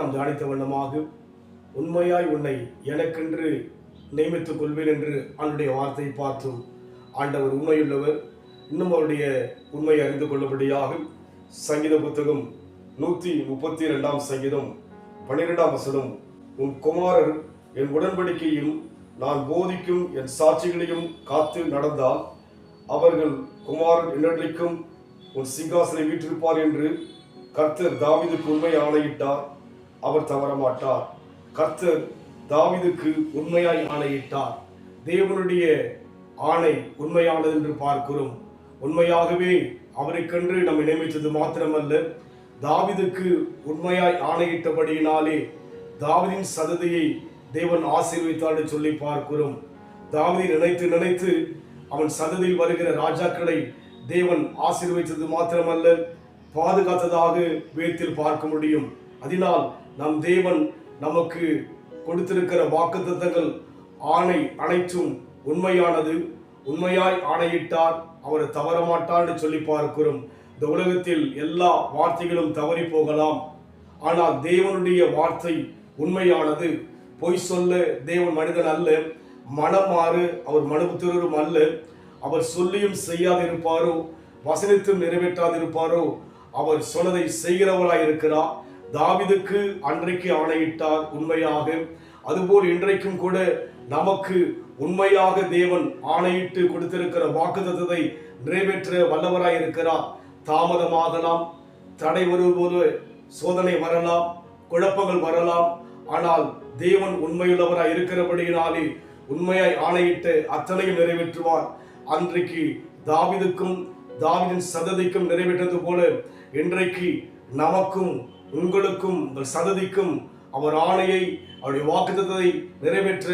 நாம் தியானித்த வண்ணமாக உண்மையாய் உன்னை எனக்கென்று நியமித்துக் கொள்வேன் என்று அவனுடைய வார்த்தையை பார்த்தோம். ஆண்டவர் உண்மையுள்ளவர். இன்னும் அவருடைய உண்மையை அறிந்து கொள்ளபடியாக சங்கீத புத்தகம் 132 சங்கீதம் 12 வசனம், உன் குமாரர் என் உடன்படிக்கையும் நான் போதிக்கும் என் சாட்சிகளையும் காத்து நடந்தால் அவர்கள் குமாரன் என்றைக்கும் உன் சிங்காசனை வீற்றிருப்பார் என்று கர்த்தர் தாவீதுக்கு உண்மை ஆணையிட்டார், அவர் தவறமாட்டார். கர்த்தர் தாவீதுக்கு உண்மையாய் ஆணையிட்டார். தேவனுடைய ஆணை உண்மையானது என்று பார்க்கிறோம். உண்மையாகவே அவருக்கென்று நம்மை நியமித்தது மாத்திரமல்ல, தாவீதுக்கு உண்மையாய் ஆணையிட்டபடியினாலே தாவீதின் சந்ததியை தேவன் ஆசீர்வதித்தார் என்று சொல்லி பார்க்கிறோம். தாவீதை நினைத்து நினைத்து அவன் சந்ததியில் வருகிற ராஜாக்களை தேவன் ஆசீர்வதித்தது மாத்திரமல்ல, பாதுகாத்ததாக வேதத்தில் பார்க்க முடியும். அதனால் நம் தேவன் நமக்கு கொடுத்திருக்கிற வாக்குத்தத்தங்கள் ஆணை அனைத்தும் உண்மையானது. உண்மையாய் ஆணையிட்டார், அவர் தவறமாட்டார் என்று சொல்லி பார்க்கிறோம். இந்த உலகத்தில் எல்லா வார்த்தைகளும் தவறி போகலாம், ஆனால் தேவனுடைய வார்த்தை உண்மையானது. பொய் சொல்ல தேவன் மனிதன் அல்ல, மனமாறு அவர் மனுபுத்திரரும் அல்ல. அவர் சொல்லியும் செய்யாதிருப்பாரோ, வசனித்தும் நிறைவேற்றாதிருப்பாரோ, அவர் சொன்னதை செய்கிறவராய் இருக்கிறார். தாவீதுக்கு அன்றைக்கு ஆணையிட்டார் உண்மையாக. அதுபோல் இன்றைக்கும் கூட நமக்கு உண்மையாக தேவன் ஆணையிட்டு கொடுத்திருக்கிற வாக்குத்தத்தத்தை நிறைவேற்ற வல்லவராய் இருக்கிறார். தாமதமாகலாம், தடை வரும்போது சோதனை வரலாம், குழப்பங்கள் வரலாம், ஆனால் தேவன் உண்மையுள்ளவராய் இருக்கிறபடியினாலே உண்மையாய் ஆணையிட்டு அத்தனையும் நிறைவேற்றுவார். அன்றைக்கு தாவீதுக்கும் தாவீதின் சந்ததிக்கும் நிறைவேற்றது போல இன்றைக்கு நமக்கும் உங்களுக்கும் உங்கள் சந்ததிக்கும் அவர் ஆணையை, அவருடைய வாக்குத்தத்தத்தை நிறைவேற்ற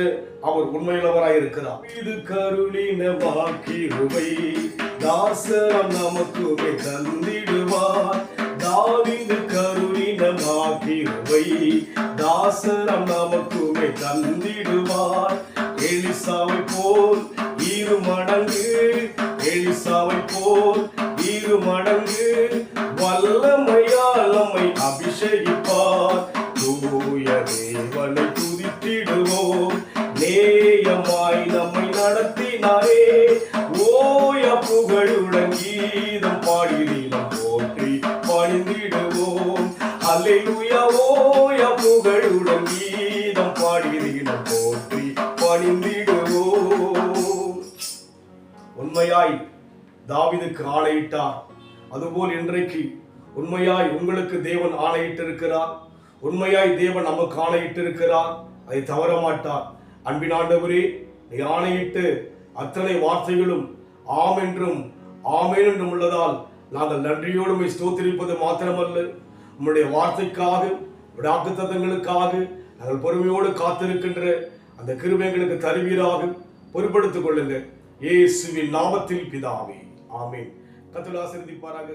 அவர் உண்மையுள்ளவராய் இருக்கிறார். இது கருளின வாக்கிருபை தாசரம் நமக்குமே தந்திடுவார். தாவீது கருளின வாக்கிருபை தாசரம் நமக்குமே தந்திடுவார். எலிசாவை போல் 2 மடங்கு, எலிசாவை போல் 2 மடங்கு வல்லமையால் நம்மை அபிஷேகிப்பார். தூய தேவனை துதித்திடுவோம், நேயமாய் நம்மை நடத்தினாரே. ஓய புகழுடன் கீதம் பாடி நீளம் போற்றி பணிந்திடுவோம். அல்லேலூயா. ஓய புகழுடன் கீதம் பாடி நீளம் போற்றி பணிந்திடுவோம். உண்மையாய் தாவீதுக்கு ஆணையிட்டார். அதுபோல் இன்றைக்கு உண்மையாய் உங்களுக்கு தேவன் ஆணையிட்டிருக்கிறார். உண்மையாய் தேவன் நமக்கு ஆணையிட்டிருக்கிறார். அதை தவற மாட்டார். அன்பின் ஆண்டவரே, நீ ஆணையிட்டு அத்தனை வார்த்தைகளும் ஆம் என்றும் ஆமேன் என்றும் உள்ளதால் நாங்கள் நன்றியோடு ஸ்தோத்திரிப்பது மாத்திரமல்ல, உம்முடைய வார்த்தைக்காக, வாக்குத்தத்தங்களுக்காக நாங்கள் பொறுமையோடு காத்திருக்கின்ற அந்த கிருபைகளுக்கு தருவீராக பொறுப்படுத்திக் கொள்ளுங்க. இயேசுவின் நாமத்தில் பிதாவே, ஆமென். கர்த்தர் ஆசீர்வதிப்பாராக.